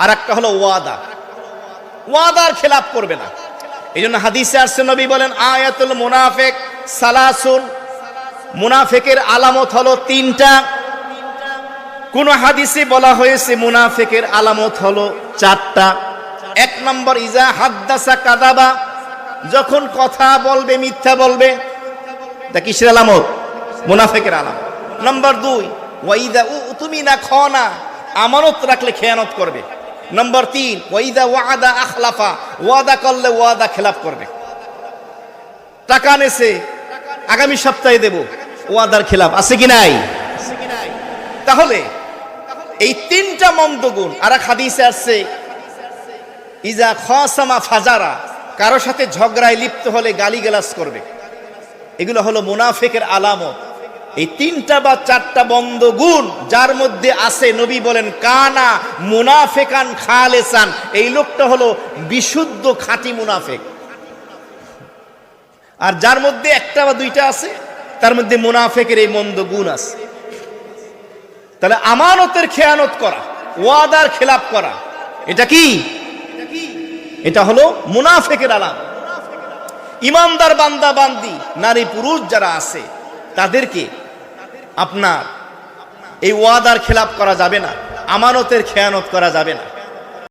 আর একটা হলো ওয়াদা। ওয়াদার খেলাপ করবে না। এই জন্য হাদিসে আসছে, নবী বলেন আয়াতুল মুনাফিক সালাসুন, মুনাফিকের আলামত হলো তিনটা। কোন হাদিসে বলা হয়েছে মুনাফিকের আলামত হলো চারটা। এক নম্বর, ইজা হাদ্দাসা কাযাবা, যখন কথা বলবে মিথ্যা বলবে। এটা কিসের আলামত? মুনাফিকের আলামত। নম্বর দুই, ওয়াইদা উতুমিনা খানা, আমানত রাখলে খেয়ানত করবে। নম্বর তিন, ওয়াইদা ওয়াদা আখলাফা, ওয়াদা করলে ওয়াদা খেলাফ করবে। টাকা নেছে, আগামী সপ্তাহে দেব, ওয়াদার খেলাফ আছে কি নাই? তাহলে এই তিনটা মন্দ গুণ। আর এক হাদিসে আসছে, ইজা খাসামা ফাজারা, কারো সাথে ঝগড়ায় লিপ্ত হলে গালিগালাজ করবে। এগুলো হলো মুনাফিকের আলামত। এই তিনটা বা চারটা মন্দ গুণ যার মধ্যে আছে, নবী বলেন কানা মুনাফিকান খালেসান, এই লোকটা হলো বিশুদ্ধ খাঁটি মুনাফিক। আর যার মধ্যে একটা বা দুইটা আছে, তার মধ্যে মুনাফিকের এই মন্দ গুণ আছে। তাহলে আমানতের খেয়ানত করা, ওয়াদার খেলাপ করা, এটা কি? এটা হলো মুনাফিকের আলামত। ইমানদার বান্দা বান্দি নারী পুরুষ যারা আছে, তাদেরকে আপনার এই ওয়াদার খেলাপ করা যাবে না, আমানতের খেয়ানত করা যাবে না।